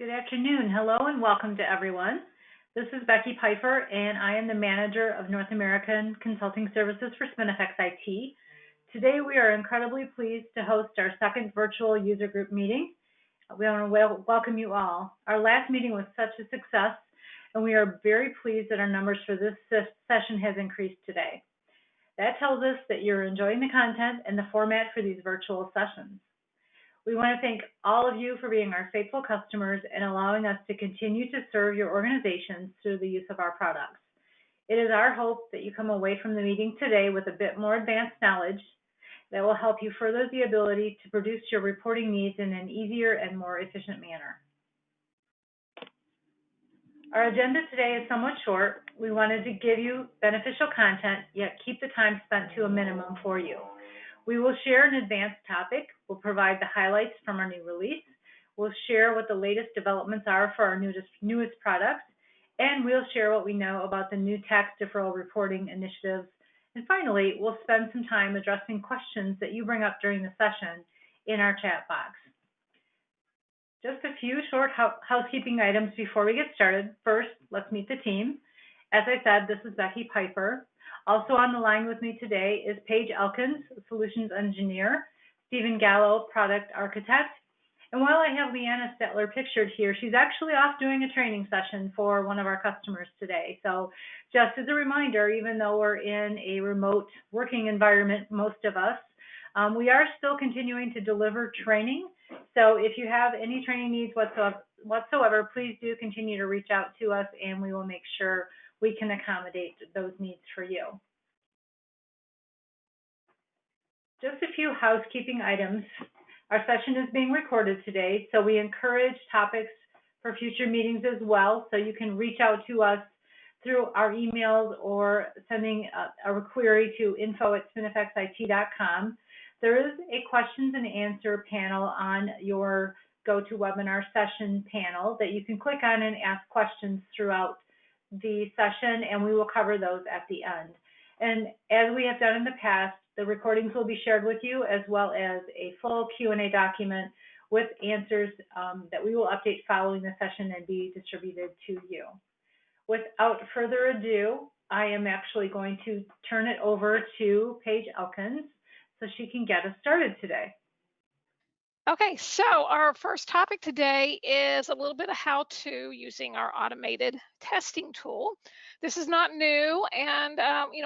Good afternoon. Hello and welcome to everyone. This is Becky Piper, and I am the manager of North American Consulting Services for Spinifex IT. Today, we are incredibly pleased to host our second virtual user group meeting. We want to welcome you all. Our last meeting was such a success, and we are very pleased that our numbers for this session has increased today. That tells us that you're enjoying the content and the format for these virtual sessions. We want to thank all of you for being our faithful customers and allowing us to continue to serve your organizations through the use of our products. It is our hope that you come away from the meeting today with a bit more advanced knowledge that will help you further the ability to produce your reporting needs in an easier and more efficient manner. Our agenda today is somewhat short. We wanted to give you beneficial content, yet keep the time spent to a minimum for you. We will share an advanced topic. We'll provide the highlights from our new release. We'll share what the latest developments are for our newest products. And we'll share what we know about the new tax deferral reporting initiatives. And finally, we'll spend some time addressing questions that you bring up during the session in our chat box. Just a few short housekeeping items before we get started. First, let's meet the team. As I said, this is Becky Piper. Also on the line with me today is Paige Elkins, Solutions Engineer, Stephen Gallo, Product Architect. And while I have Leanna Stetler pictured here, she's actually off doing a training session for one of our customers today. So just as a reminder, even though we're in a remote working environment, most of us, we are still continuing to deliver training. So if you have any training needs whatsoever, please do continue to reach out to us and we will make sure we can accommodate those needs for you. Just a few housekeeping items. Our session is being recorded today, so we encourage topics for future meetings as well. So you can reach out to us through our emails or sending a query to info@spinifexit.com. There is a questions and answer panel on your GoToWebinar session panel that you can click on and ask questions throughout the session, and we will cover those at the end. And as we have done in the past, the recordings will be shared with you, as well as a full Q&A document with answers that we will update following the session and be distributed to you. Without further ado, I am actually going to turn it over to Paige Elkins so she can get us started today. Okay, so our first topic today is a little bit of how-to using our automated testing tool. This is not new, and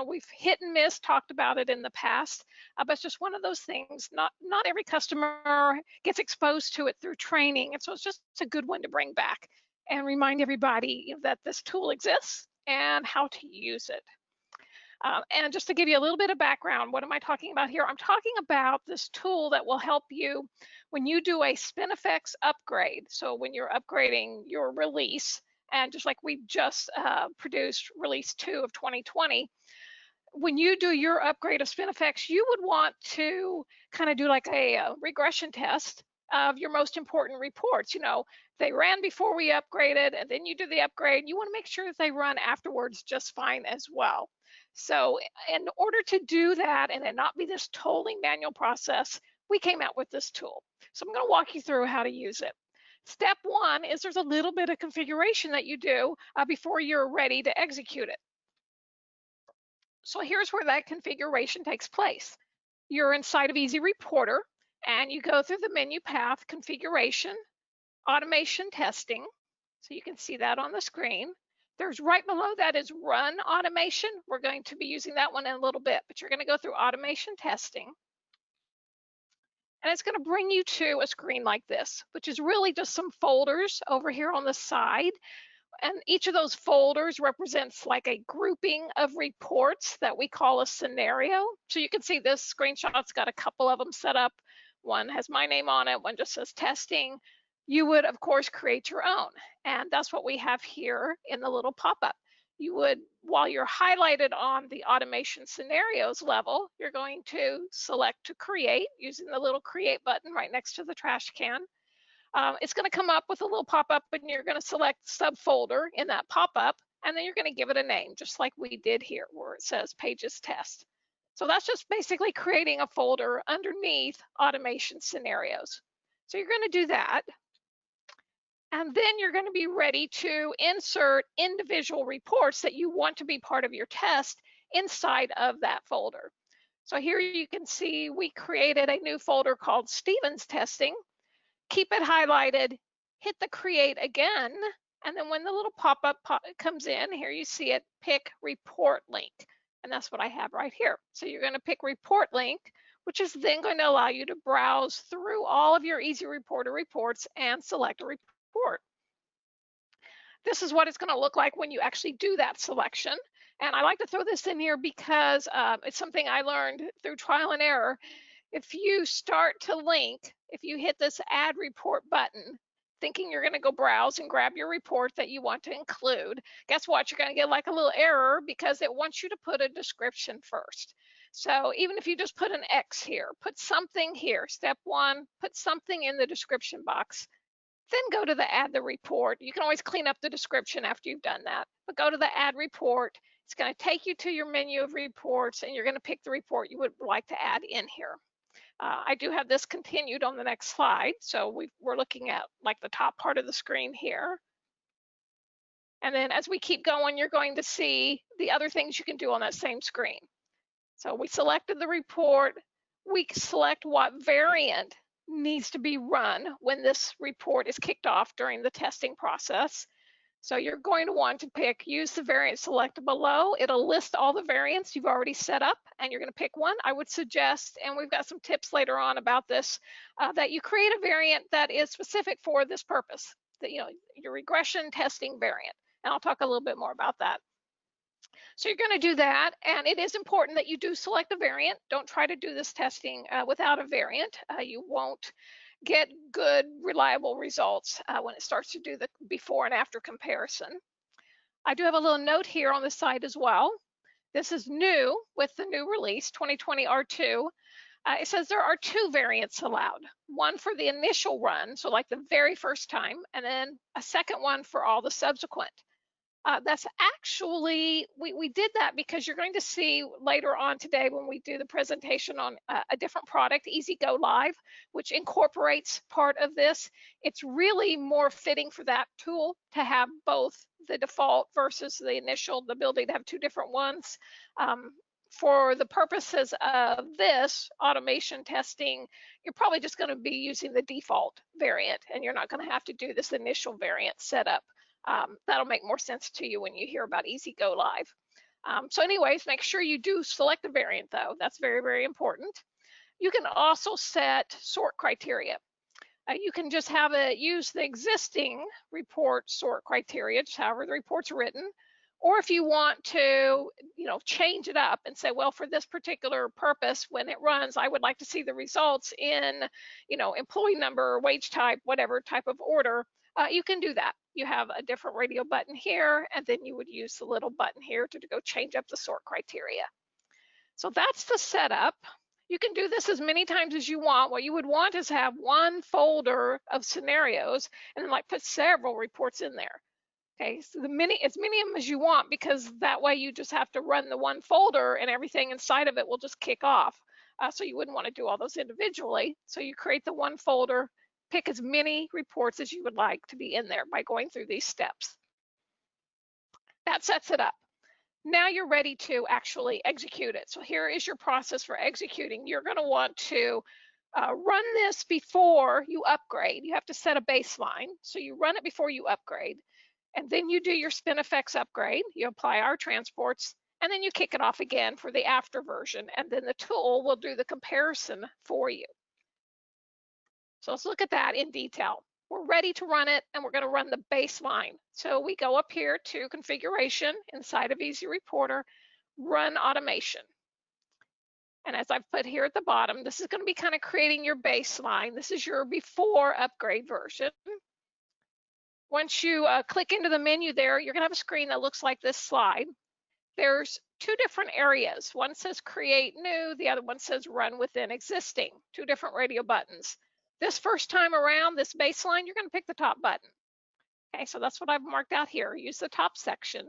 we've hit and miss, talked about it in the past, but it's just one of those things. Not every customer gets exposed to it through training, and so it's just a good one to bring back and remind everybody that this tool exists and how to use it. And just to give you a little bit of background, what am I talking about here? I'm talking about this tool that will help you when you do a Spinifex upgrade. So when you're upgrading your release, and just like we've just produced release 2 of 2020, when you do your upgrade of Spinifex, you would want to kind of do like a regression test of your most important reports. They ran before we upgraded, and then you do the upgrade. You want to make sure that they run afterwards just fine as well. So in order to do that and it not be this totally manual process, we came out with this tool. So I'm going to walk you through how to use it. Step one is there's a little bit of configuration that you do before you're ready to execute it. So here's where that configuration takes place. You're inside of Easy Reporter and you go through the menu path, configuration, automation testing. So you can see that on the screen. There's right below that is run automation. We're going to be using that one in a little bit, but you're going to go through automation testing. And it's going to bring you to a screen like this, which is really just some folders over here on the side. And each of those folders represents like a grouping of reports that we call a scenario. So you can see this screenshot's got a couple of them set up. One has my name on it, one just says testing. You would, of course, create your own. And that's what we have here in the little pop-up. You would, while you're highlighted on the automation scenarios level, you're going to select to create using the little create button right next to the trash can. It's going to come up with a little pop-up and you're going to select subfolder in that pop-up, and then you're going to give it a name, just like we did here where it says Pages Test. So that's just basically creating a folder underneath automation scenarios. So you're going to do that. And then you're going to be ready to insert individual reports that you want to be part of your test inside of that folder. So here you can see we created a new folder called Stevens Testing. Keep it highlighted, hit the create again, and then when the little pop-up comes in, here you see it, pick report link. And that's what I have right here. So you're going to pick report link, which is then going to allow you to browse through all of your Easy Reporter reports and select a report. This is what it's going to look like when you actually do that selection. And I like to throw this in here because it's something I learned through trial and error. If you start to link, if you hit this add report button, thinking you're going to go browse and grab your report that you want to include, guess what? You're going to get like a little error because it wants you to put a description first. So even if you just put an X here, put something here, step one, put something in the description box, then go to the add the report. You can always clean up the description after you've done that, but go to the add report. It's going to take you to your menu of reports, and you're going to pick the report you would like to add in here. I do have this continued on the next slide. So we're looking at like the top part of the screen here. And then as we keep going, you're going to see the other things you can do on that same screen. So we selected the report. We select what variant needs to be run when this report is kicked off during the testing process. So you're going to want to pick use the variant selected below. It'll list all the variants you've already set up, and you're going to pick one. I would suggest, and we've got some tips later on about this, that you create a variant that is specific for this purpose, that, you know, your regression testing variant. And I'll talk a little bit more about that. So you're going to do that, and it is important that you do select a variant. Don't try to do this testing without a variant. You won't get good, reliable results when it starts to do the before and after comparison. I do have a little note here on the side as well. This is new with the new release, 2020 R2. It says there are 2 variants allowed, one for the initial run, so like the very first time, and then a second one for all the subsequent. That's actually, we did that because you're going to see later on today when we do the presentation on a different product, Easy Go Live, which incorporates part of this. It's really more fitting for that tool to have both the default versus the initial, the ability to have 2 different ones. For the purposes of this automation testing, you're probably just going to be using the default variant, and you're not going to have to do this initial variant setup. That'll make more sense to you when you hear about Easy Go Live. So anyways, make sure you do select the variant though. That's very, very important. You can also set sort criteria. You can just have it use the existing report sort criteria, just however the report's written. Or if you want to, you know, change it up and say, well, for this particular purpose, when it runs, I would like to see the results in, you know, employee number, wage type, whatever type of order. You can do that. You have a different radio button here, and then you would use the little button here to go change up the sort criteria. So that's the setup. You can do this as many times as you want. What you would want is have one folder of scenarios and then like put several reports in there. Okay, so as many of them as you want, because that way you just have to run the one folder and everything inside of it will just kick off. So you wouldn't want to do all those individually. So you create the one folder, pick as many reports as you would like to be in there by going through these steps. That sets it up. Now you're ready to actually execute it. So here is your process for executing. You're going to want to run this before you upgrade. You have to set a baseline. So you run it before you upgrade. And then you do your SpinFX upgrade. You apply our transports, and then you kick it off again for the after version. And then the tool will do the comparison for you. So let's look at that in detail. We're ready to run it, and we're going to run the baseline. So we go up here to configuration inside of Easy Reporter, run automation. And as I've put here at the bottom, this is going to be kind of creating your baseline. This is your before upgrade version. Once you click into the menu there, you're going to have a screen that looks like this slide. There's 2 different areas. One says create new, the other one says run within existing, 2 different radio buttons. This first time around, this baseline, you're going to pick the top button. Okay, so that's what I've marked out here. Use the top section.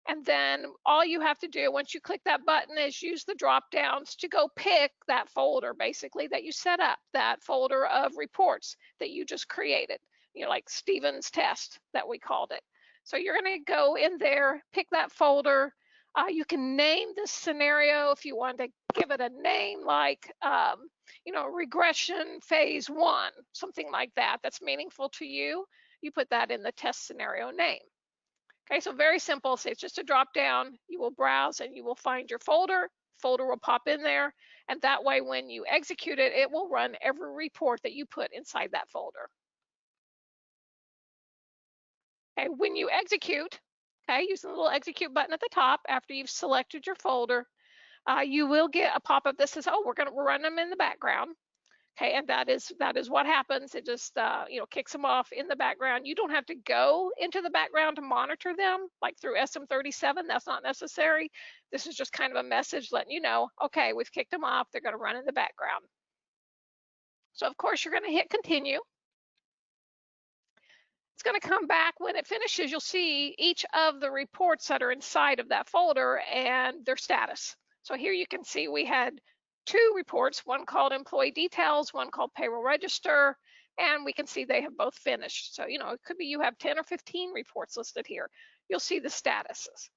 And then all you have to do once you click that button is use the drop downs to go pick that folder basically that you set up, that folder of reports that you just created. like Stevens test that we called it. So you're going to go in there, pick that folder. You can name this scenario if you want to give it a name, like regression phase 1, something like that that's meaningful to you. You put that in the test scenario name. Okay, so very simple. So it's just a drop down. You will browse and you will find your folder. Folder will pop in there, and that way when you execute it, it will run every report that you put inside that folder. Okay, when you execute, okay, using the little execute button at the top after you've selected your folder, you will get a pop-up that says, oh, we're run them in the background. Okay, and that is what happens. It just kicks them off in the background. You don't have to go into the background to monitor them like through SM37. That's not necessary. This is just kind of a message letting you know, okay, we've kicked them off. They're going to run in the background. So of course you're going to hit continue. It's going to come back when it finishes. You'll see each of the reports that are inside of that folder and their status. So here you can see we had 2 reports, one called employee details, one called payroll register, and we can see they have both finished. So, it could be you have 10 or 15 reports listed here. You'll see the statuses.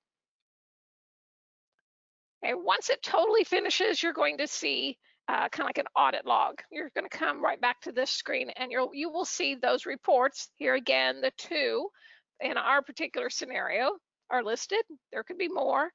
Okay, once it totally finishes, you're going to see kind of like an audit log. You're going to come right back to this screen and you will see those reports. Here again, the 2 in our particular scenario are listed. There could be more.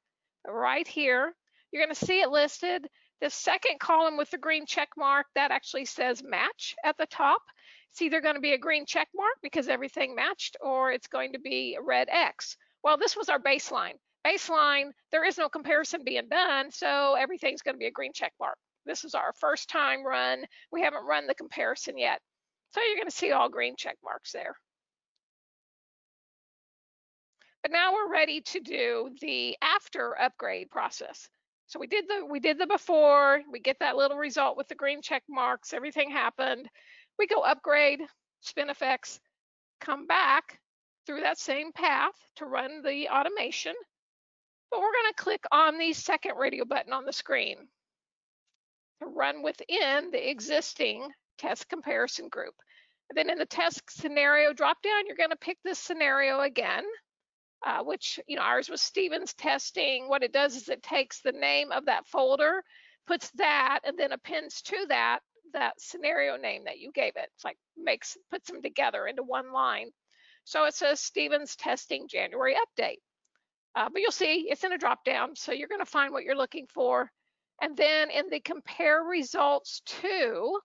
Right here, you're going to see it listed. The second column with the green check mark, that actually says match at the top. It's either going to be a green check mark because everything matched, or it's going to be a red X. Well, this was our baseline. Baseline, there is no comparison being done, so everything's going to be a green check mark. This is our first time run. We haven't run the comparison yet. So you're going to see all green check marks there. But now we're ready to do the after upgrade process. So we did the before, we get that little result with the green check marks, everything happened. We go upgrade, SpinFX, come back through that same path to run the automation. But we're going to click on the second radio button on the screen to run within the existing test comparison group. And then in the test scenario dropdown, you're going to pick this scenario again. Which, ours was Stevens testing. What it does is it takes the name of that folder, puts that, and then appends to that scenario name that you gave it. It's like puts them together into one line. So it says Stevens testing January update. But you'll see it's in a drop down, so you're going to find what you're looking for. And then in the compare results to,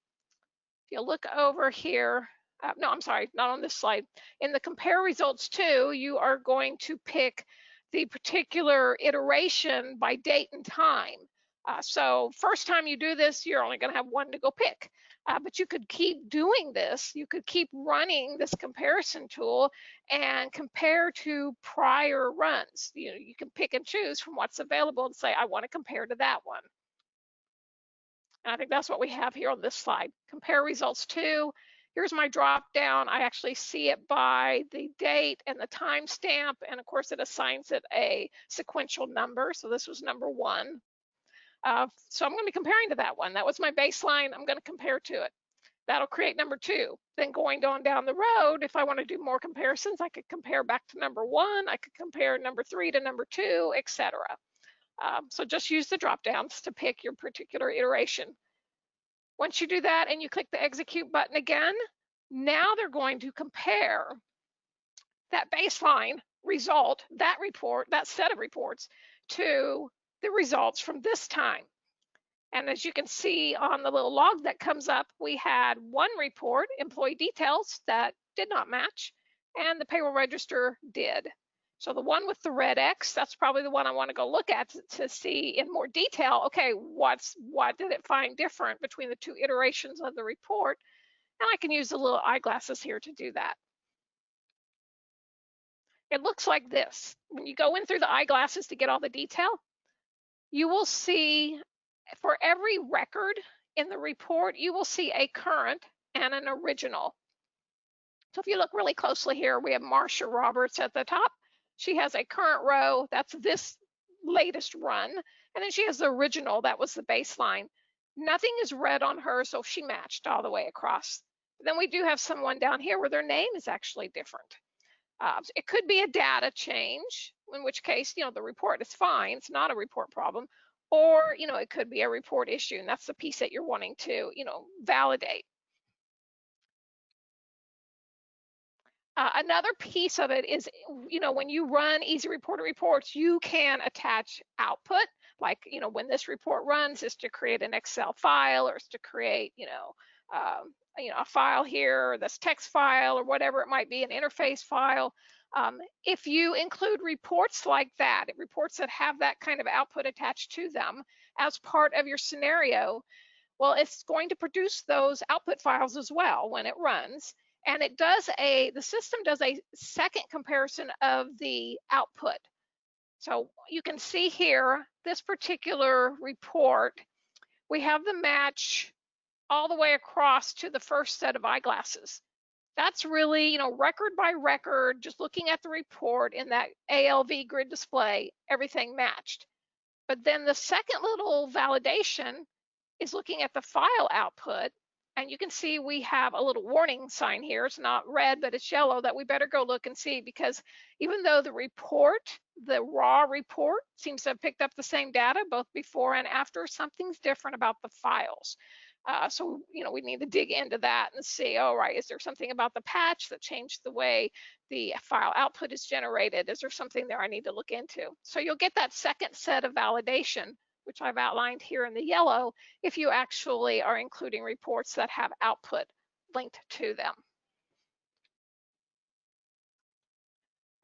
if you look over here, no, I'm sorry, not on this slide. In the compare results to, you are going to pick the particular iteration by date and time. So first time you do this, you're only going to have one to go pick. But you could keep doing this. You could keep running this comparison tool and compare to prior runs. You can pick and choose from what's available and say, I want to compare to that one. And I think that's what we have here on this slide. Compare results to. Here's my drop down. I actually see it by the date and the timestamp, and of course it assigns it a sequential number. So this was number 1. So I'm going to be comparing to that one. That was my baseline. I'm going to compare to it. That'll create number 2. Then going on down the road, if I want to do more comparisons, I could compare back to number 1. I could compare number 3 to number 2, etc. So just use the drop downs to pick your particular iteration. Once you do that and you click the execute button again, now they're going to compare that baseline result, that report, that set of reports, to the results from this time. And as you can see on the little log that comes up, we had 1 report, employee details, that did not match, and the payroll register did. So the one with the red X, that's probably the one I want to go look at to see in more detail, okay, what did it find different between the 2 iterations of the report? And I can use the little eyeglasses here to do that. It looks like this. When you go in through the eyeglasses to get all the detail, you will see for every record in the report, you will see a current and an original. So if you look really closely here, we have Marcia Roberts at the top. She has a current row, that's this latest run. And then she has the original, that was the baseline. Nothing is red on her, so she matched all the way across. But then we do have someone down here where their name is actually different. So it could be a data change, in which case, the report is fine. It's not a report problem. Or, it could be a report issue, and that's the piece that you're wanting to, validate. Another piece of it is, when you run Easy Reporter reports, you can attach output. Like, when this report runs, is to create an Excel file, or is to create, a file here, or this text file, or whatever it might be, an interface file. If you include reports like that, reports that have that kind of output attached to them as part of your scenario, well, it's going to produce those output files as well when it runs. And the system does a second comparison of the output. So you can see here, this particular report, we have the match all the way across to the first set of eyeglasses. That's really, record by record, just looking at the report in that ALV grid display, everything matched. But then the second little validation is looking at the file output, and you can see we have a little warning sign here. It's not red, but it's yellow, that we better go look and see, because even though the raw report seems to have picked up the same data both before and after, something's different about the files. So, we need to dig into that and see, right, is there something about the patch that changed the way the file output is generated? Is there something there I need to look into? So you'll get that second set of validation, which I've outlined here in the yellow, if you actually are including reports that have output linked to them.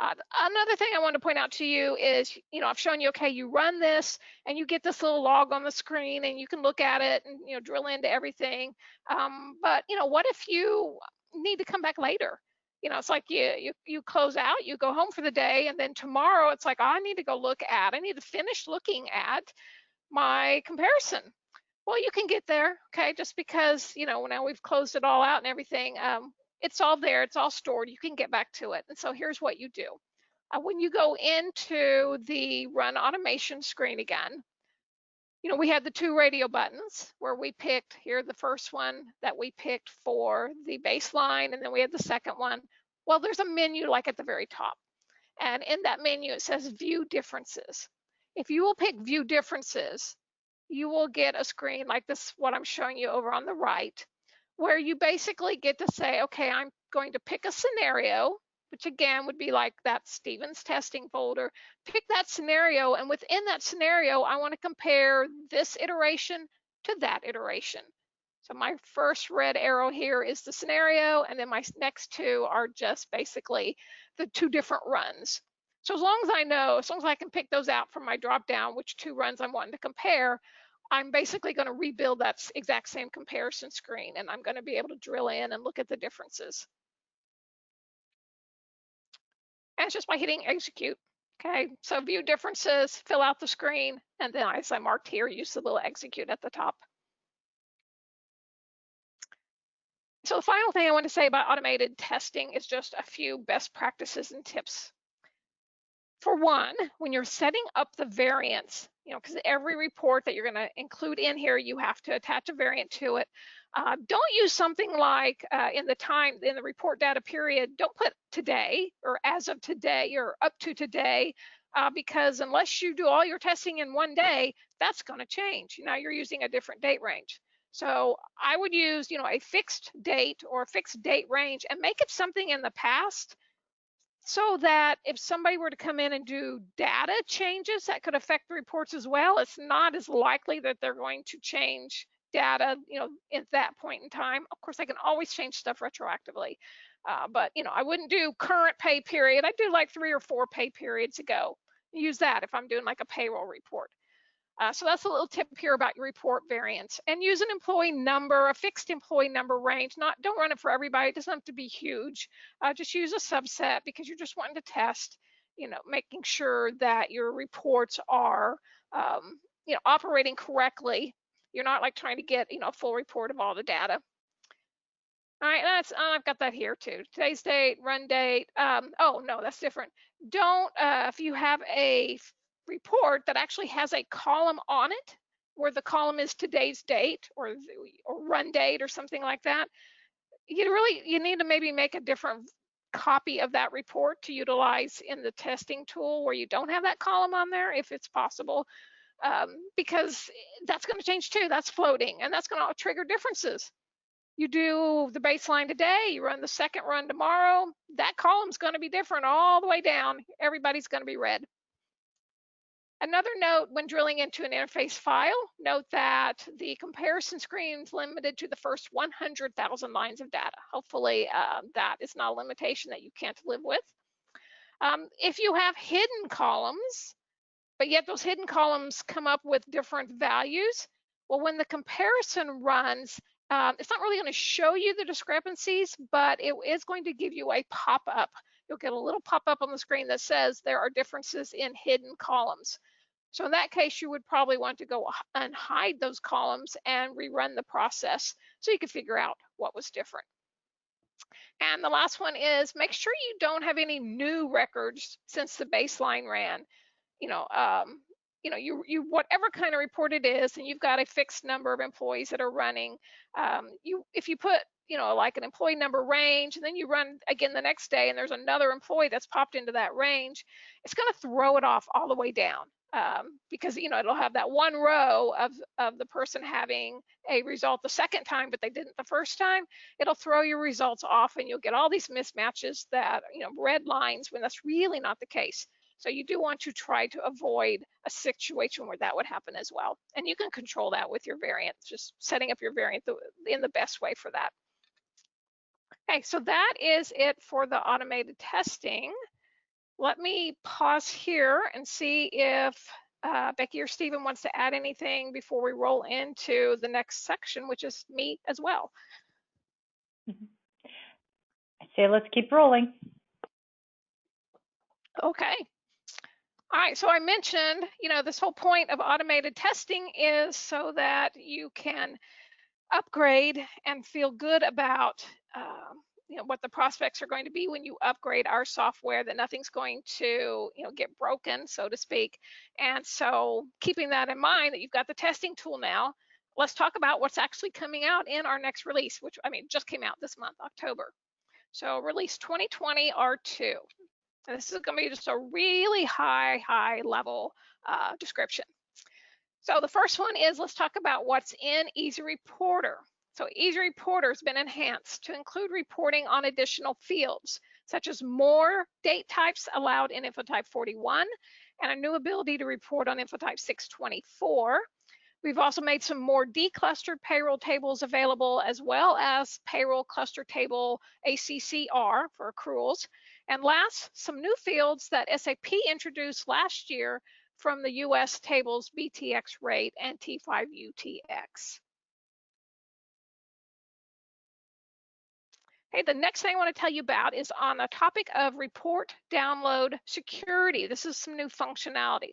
Another thing I want to point out to you is, I've shown you, okay, you run this and you get this little log on the screen and you can look at it and, drill into everything. But, what if you need to come back later? It's like you close out, you go home for the day, and then tomorrow it's like, I need to finish looking at my comparison. Well, you can get there, okay, just because, now we've closed it all out and everything. It's all there, it's all stored, you can get back to it. And so here's what you do. When you go into the Run Automation screen again, we had the two radio buttons where we picked here, the first one that we picked for the baseline, and then we had the second one. Well, there's a menu like at the very top. And in that menu, it says View Differences. If you will pick View Differences, you will get a screen like this, what I'm showing you over on the right, where you basically get to say, okay, I'm going to pick a scenario, which again would be like that Stevens testing folder. Pick that scenario, and within that scenario, I want to compare this iteration to that iteration. So my first red arrow here is the scenario, and then my next two are just basically the two different runs. So as long as I can pick those out from my drop down, which two runs I'm wanting to compare, I'm basically going to rebuild that exact same comparison screen, and I'm going to be able to drill in and look at the differences. And it's just by hitting execute. Okay, so view differences, fill out the screen, and then as I marked here, use the little execute at the top. So the final thing I want to say about automated testing is just a few best practices and tips. For one, when you're setting up the variants, because every report that you're going to include in here, you have to attach a variant to it. Don't use something like in the report data period, don't put today or as of today or up to today, because unless you do all your testing in one day, that's going to change. Now you're using a different date range. So I would use, a fixed date or a fixed date range, and make it something in the past, so that if somebody were to come in and do data changes that could affect the reports as well, it's not as likely that they're going to change data, at that point in time. Of course, I can always change stuff retroactively, but I wouldn't do current pay period. I'd do like 3 or 4 pay periods ago. Use that if I'm doing like a payroll report. So that's a little tip here about your report variants. And use an employee number, a fixed employee number range. Don't run it for everybody. It doesn't have to be huge. Just use a subset, because you're just wanting to test, making sure that your reports are, operating correctly. You're not like trying to get, a full report of all the data. All right, I've got that here too. Today's date, run date. Oh no, that's different. Don't, if you have a report that actually has a column on it, where the column is today's date or run date or something like that, you need to maybe make a different copy of that report to utilize in the testing tool where you don't have that column on there, if it's possible, because that's going to change too. That's floating, and that's going to trigger differences. You do the baseline today, you run the second run tomorrow, that column's going to be different all the way down. Everybody's going to be red. Another note when drilling into an interface file, note that the comparison screen is limited to the first 100,000 lines of data. Hopefully that is not a limitation that you can't live with. If you have hidden columns, but yet those hidden columns come up with different values, well, when the comparison runs, it's not really going to show you the discrepancies, but it is going to give you a pop-up. You'll get a little pop-up on the screen that says there are differences in hidden columns. So in that case, you would probably want to go and hide those columns and rerun the process so you can figure out what was different. And the last one is make sure you don't have any new records since the baseline ran. You whatever kind of report it is, and you've got a fixed number of employees that are running. If you put like an employee number range, and then you run again the next day, and there's another employee that's popped into that range, it's going to throw it off all the way down. Because it'll have that one row of the person having a result the second time, but they didn't the first time. It'll throw your results off, and you'll get all these mismatches that red lines when that's really not the case. So you do want to try to avoid a situation where that would happen as well. And you can control that with your variant, just setting up your variant in the best way for that. Okay, so that is it for the automated testing. Let me pause here and see if Becky or Stephen wants to add anything before we roll into the next section, which is me as well. I say let's keep rolling. Okay. All right, so I mentioned, this whole point of automated testing is so that you can upgrade and feel good about what the prospects are going to be when you upgrade our software, that nothing's going to get broken, so to speak. And so keeping that in mind, that you've got the testing tool now, let's talk about what's actually coming out in our next release, which just came out this month, October. So release 2020 R2. And this is going to be just a really high level description. So the first one is, let's talk about what's in Easy Reporter. So Easy Reporter has been enhanced to include reporting on additional fields, such as more date types allowed in InfoType 41, and a new ability to report on InfoType 624. We've also made some more declustered payroll tables available, as well as payroll cluster table ACCR for accruals. And last, some new fields that SAP introduced last year from the US tables BTX rate and T5UTX. Okay, the next thing I want to tell you about is on the topic of report download security. This is some new functionality.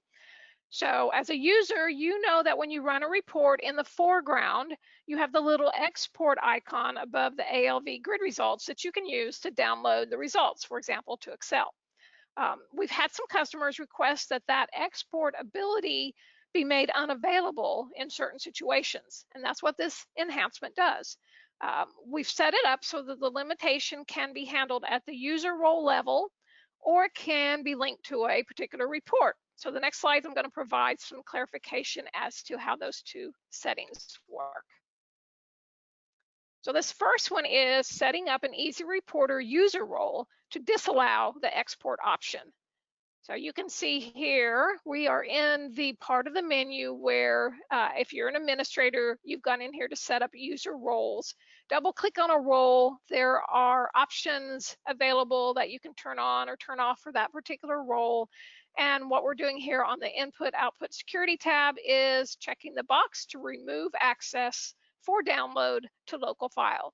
So as a user, you know that when you run a report, in the foreground, you have the little export icon above the ALV grid results that you can use to download the results, for example, to Excel. We've had some customers request that export ability be made unavailable in certain situations, and that's what this enhancement does. We've set it up so that the limitation can be handled at the user role level, or it can be linked to a particular report. So the next slide, I'm going to provide some clarification as to how those two settings work. So this first one is setting up an Easy Reporter user role to disallow the export option. So you can see here, we are in the part of the menu where if you're an administrator, you've gone in here to set up user roles. Double click on a role. There are options available that you can turn on or turn off for that particular role. And what we're doing here on the Input Output Security tab is checking the box to remove access for download to local file.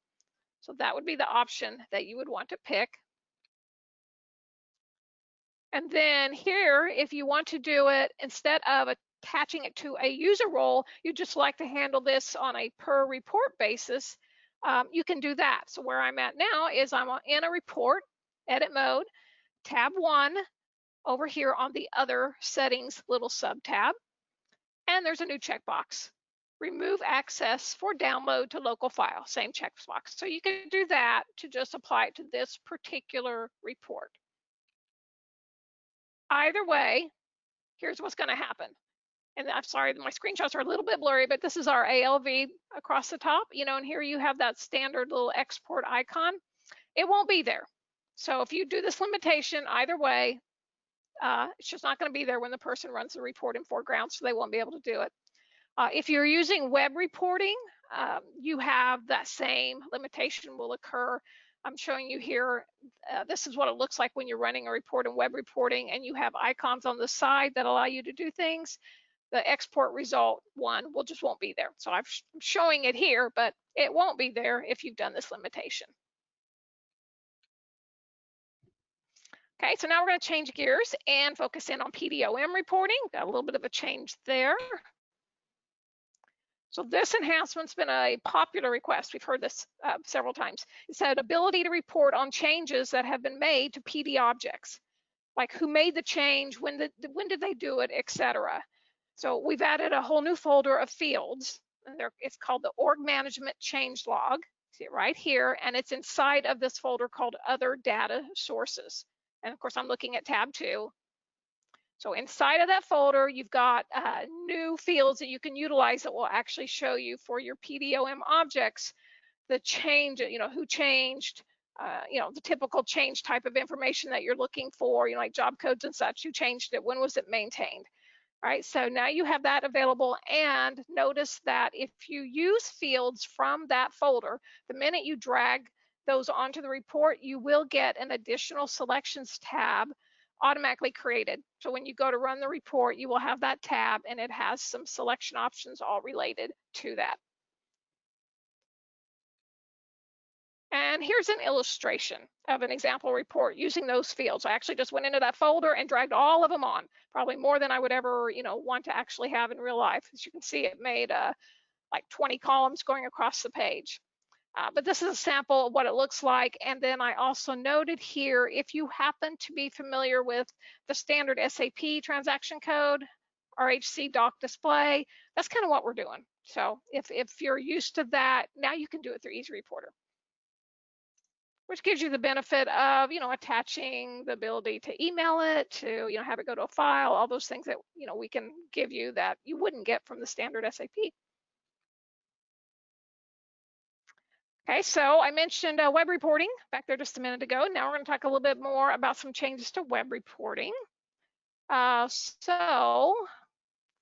So that would be the option that you would want to pick. And then here, if you want to do it, instead of attaching it to a user role, you just like to handle this on a per report basis, you can do that. So where I'm at now is I'm in a report, edit mode, tab 1, over here on the other settings little sub tab, and there's a new checkbox. remove access for download to local file, same checkbox. So you can do that to just apply it to this particular report. Either way, here's what's going to happen. And I'm sorry, my screenshots are a little bit blurry, but this is our ALV across the top, and here you have that standard little export icon. It won't be there. So if you do this limitation, either way, it's just not going to be there when the person runs the report in foreground, so they won't be able to do it. If you're using web reporting, you have that same limitation will occur. I'm showing you here, this is what it looks like when you're running a report in web reporting and you have icons on the side that allow you to do things. The export result one won't be there. So I'm showing it here, but it won't be there if you've done this limitation. Okay, so now we're going to change gears and focus in on PDOM reporting. Got a little bit of a change there. So this enhancement's been a popular request. We've heard this several times. It said ability to report on changes that have been made to PD objects, like who made the change, when did they do it, etc. So we've added a whole new folder of fields. And it's called the Org Management Change Log. See it right here, and it's inside of this folder called Other Data Sources. And of course, I'm looking at tab 2. So inside of that folder, you've got new fields that you can utilize that will actually show you for your PDOM objects the change, who changed, the typical change type of information that you're looking for, like job codes and such, who changed it, when was it maintained. All right, so now you have that available, and notice that if you use fields from that folder, the minute you drag those onto the report, you will get an additional selections tab automatically created. So when you go to run the report, you will have that tab, and it has some selection options all related to that. And here's an illustration of an example report using those fields. I actually just went into that folder and dragged all of them on, probably more than I would ever, want to actually have in real life. As you can see, it made like 20 columns going across the page. But this is a sample of what it looks like. And then I also noted here, if you happen to be familiar with the standard SAP transaction code, RHC doc display, that's kind of what we're doing. So if you're used to that, now you can do it through Easy Reporter, which gives you the benefit of, attaching the ability to email it, to, have it go to a file, all those things that, we can give you that you wouldn't get from the standard SAP. Okay, so I mentioned web reporting back there just a minute ago. Now we're going to talk a little bit more about some changes to web reporting. So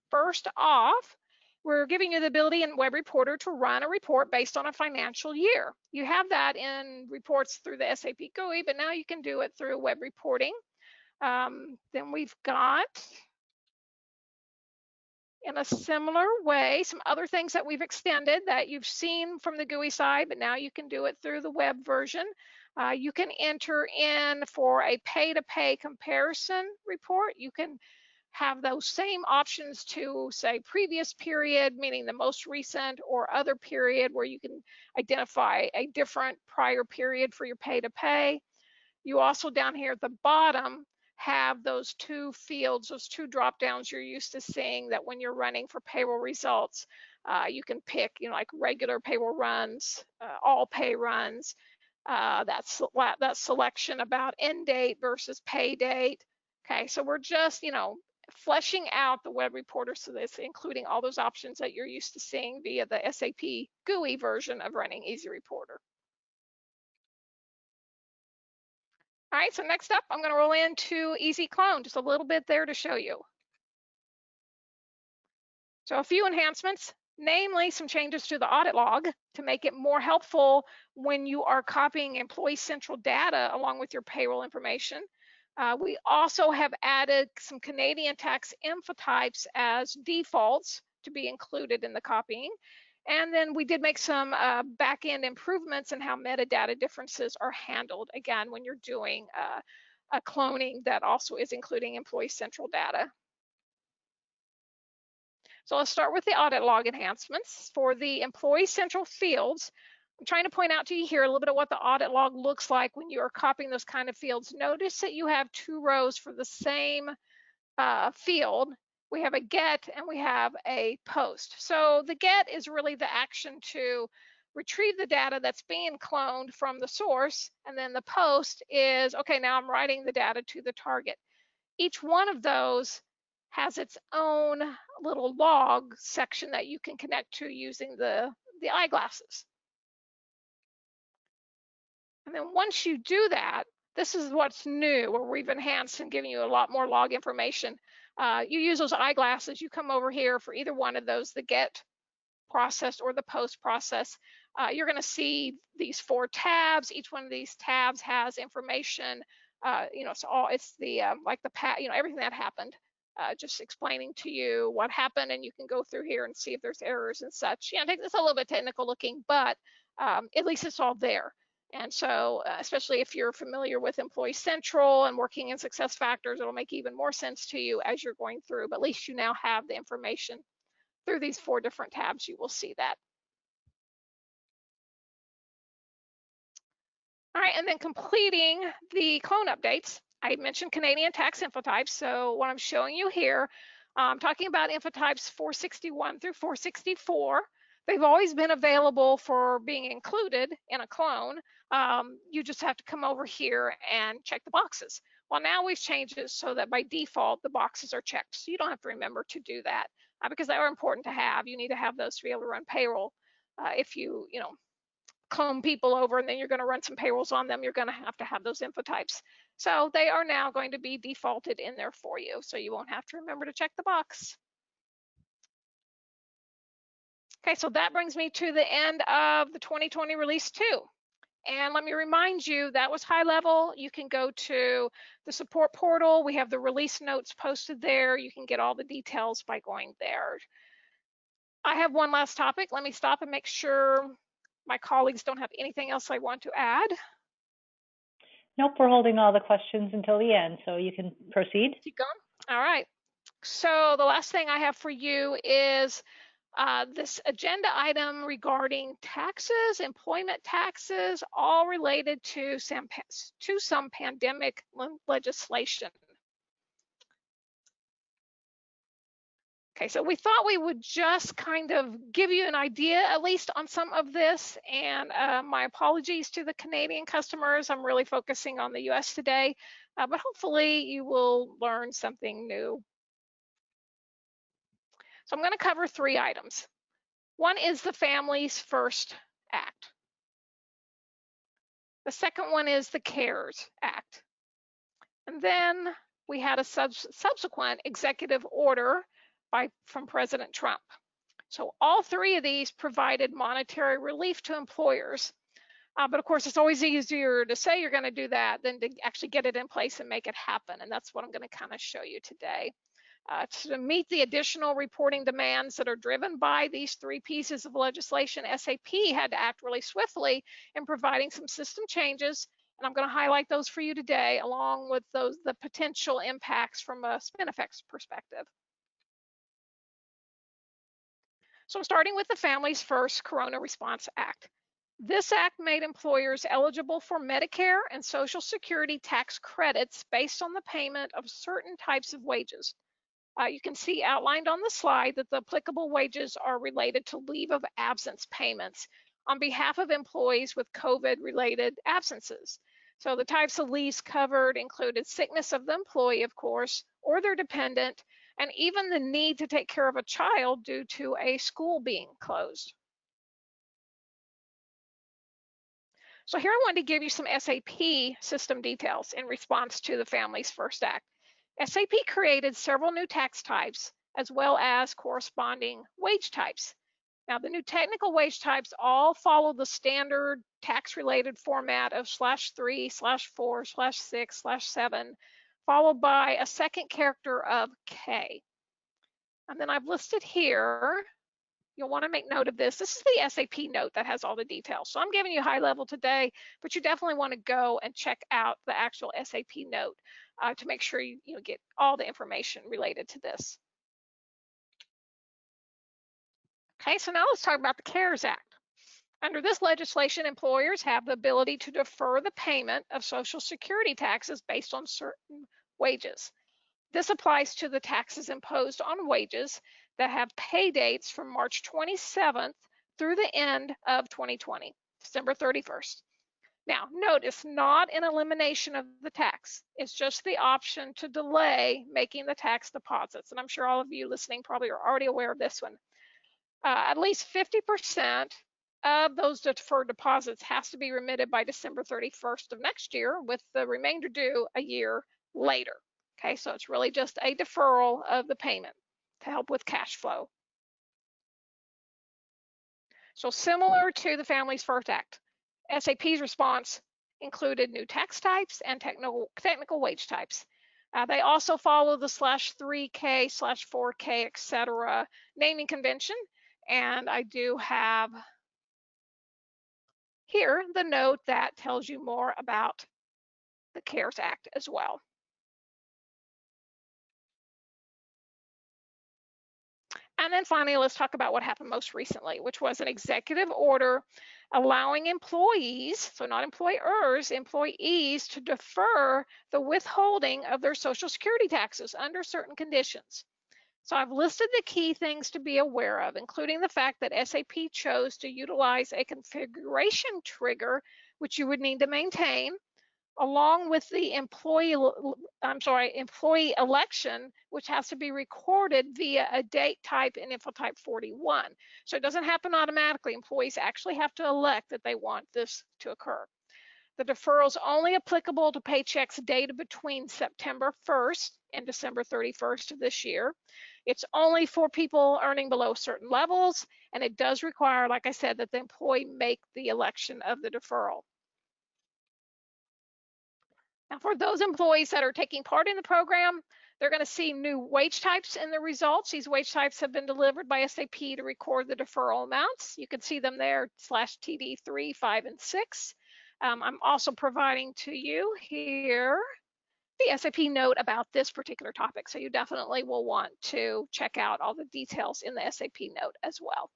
first off, we're giving you the ability in Web Reporter to run a report based on a financial year. You have that in reports through the SAP GUI, but now you can do it through web reporting. Then we've got, in a similar way, some other things that we've extended that you've seen from the GUI side, but now you can do it through the web version. You can enter in for a pay-to-pay comparison report. You can have those same options to say previous period, meaning the most recent, or other period, where you can identify a different prior period for your pay-to-pay. You also down here at the bottom have those two fields, those two drop downs you're used to seeing, that when you're running for payroll results, you can pick, like regular payroll runs, all pay runs, that selection about end date versus pay date. Okay, so we're just, fleshing out the web reporter, so that's including all those options that you're used to seeing via the SAP GUI version of running Easy Reporter. All right, so next up, I'm going to roll into Easy Clone, just a little bit there to show you. So a few enhancements, namely some changes to the audit log to make it more helpful when you are copying Employee Central data along with your payroll information. We also have added some Canadian tax info types as defaults to be included in the copying. And then we did make some back-end improvements in how metadata differences are handled, again, when you're doing a cloning that also is including Employee Central data. So let's start with the audit log enhancements. For the Employee Central fields, I'm trying to point out to you here a little bit of what the audit log looks like when you are copying those kind of fields. Notice that you have two rows for the same field, we have a get, and we have a post. So the get is really the action to retrieve the data that's being cloned from the source, and then the post is, okay, now I'm writing the data to the target. Each one of those has its own little log section that you can connect to using the eyeglasses. And then once you do that, this is what's new, where we've enhanced and given you a lot more log information. You use those eyeglasses, you come over here for either one of those, the get process or the post process. You're going to see these 4 tabs. Each one of these tabs has information. It's the like the everything that happened. Just explaining to you what happened, and you can go through here and see if there's errors and such. It's a little bit technical looking, but at least it's all there. And so, especially if you're familiar with Employee Central and working in SuccessFactors, it'll make even more sense to you as you're going through. But at least you now have the information through these 4 different tabs. You will see that. All right, and then completing the clone updates. I mentioned Canadian tax info types. So what I'm showing you here, I'm talking about info types 461 through 464. They've always been available for being included in a clone. You just have to come over here and check the boxes. Well, now we've changed it so that by default, the boxes are checked. So you don't have to remember to do that because they are important to have. You need to have those to be able to run payroll. If you clone people over and then you're going to run some payrolls on them, you're going to have those info types. So they are now going to be defaulted in there for you. So you won't have to remember to check the box. Okay, so that brings me to the end of the 2020 release 2. And let me remind you, that was high level. You can go to the support portal. We have the release notes posted there. You can get all the details by going there. I have one last topic. Let me stop and make sure my colleagues don't have anything else I want to add. Nope, we're holding all the questions until the end, so you can proceed. Keep going. All right. So the last thing I have for you is this agenda item regarding taxes, employment taxes, all related to some pandemic legislation. Okay, so we thought we would just kind of give you an idea, at least on some of this, and my apologies to the Canadian customers. I'm really focusing on the US today, but hopefully you will learn something new. So I'm going to cover 3 items. One is the Families First Act. The second one is the CARES Act. And then we had a subsequent executive order from President Trump. So all 3 of these provided monetary relief to employers. But of course, it's always easier to say you're going to do that than to actually get it in place and make it happen. And that's what I'm going to kind of show you today. To meet the additional reporting demands that are driven by these 3 pieces of legislation, SAP had to act really swiftly in providing some system changes, and I'm going to highlight those for you today, along with the potential impacts from a Spinifex perspective. So starting with the Families First Corona Response Act. This act made employers eligible for Medicare and Social Security tax credits based on the payment of certain types of wages. You can see outlined on the slide that the applicable wages are related to leave of absence payments on behalf of employees with COVID-related absences. So the types of leaves covered included sickness of the employee, of course, or their dependent, and even the need to take care of a child due to a school being closed. So here I wanted to give you some SAP system details in response to the Families First Act. SAP created several new tax types as well as corresponding wage types. Now, the new technical wage types all follow the standard tax-related format of /3/4/6/7, followed by a second character of K. And then I've listed here, you'll want to make note of this. This is the SAP note that has all the details. So I'm giving you high level today, but you definitely want to go and check out the actual SAP note to make sure you get all the information related to this. Okay, so now let's talk about the CARES Act. Under this legislation, employers have the ability to defer the payment of Social Security taxes based on certain wages. This applies to the taxes imposed on wages that have pay dates from March 27th through the end of 2020, December 31st. Now, note it's not an elimination of the tax. It's just the option to delay making the tax deposits. And I'm sure all of you listening probably are already aware of this one. At least 50% of those deferred deposits has to be remitted by December 31st of next year, with the remainder due a year later. Okay, so it's really just a deferral of the payment to help with cash flow. So similar to the Families First Act, SAP's response included new tax types and technical wage types. They also follow the /3K, /4K, etc. naming convention. And I do have here the note that tells you more about the CARES Act as well. And then finally, let's talk about what happened most recently, which was an executive order allowing employees, so not employers, employees to defer the withholding of their Social Security taxes under certain conditions. So I've listed the key things to be aware of, including the fact that SAP chose to utilize a configuration trigger, which you would need to maintain, along with the employee election, which has to be recorded via a date type in InfoType 41. So it doesn't happen automatically. Employees actually have to elect that they want this to occur. The deferral is only applicable to paychecks dated between September 1st and December 31st of this year. It's only for people earning below certain levels, and it does require, like I said, that the employee make the election of the deferral. Now, for those employees that are taking part in the program, they're going to see new wage types in the results. These wage types have been delivered by SAP to record the deferral amounts. You can see them there, /TD 3, 5, and 6. I'm also providing to you here the SAP note about this particular topic. So you definitely will want to check out all the details in the SAP note as well.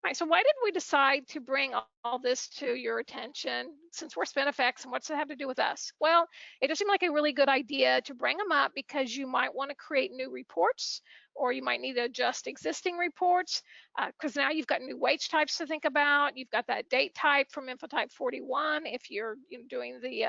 All right, so why did we decide to bring all this to your attention since we're Spinifex, and what's it have to do with us? Well, it just seemed like a really good idea to bring them up because you might want to create new reports, or you might need to adjust existing reports because now you've got new wage types to think about. You've got that date type from InfoType 41 if you're doing the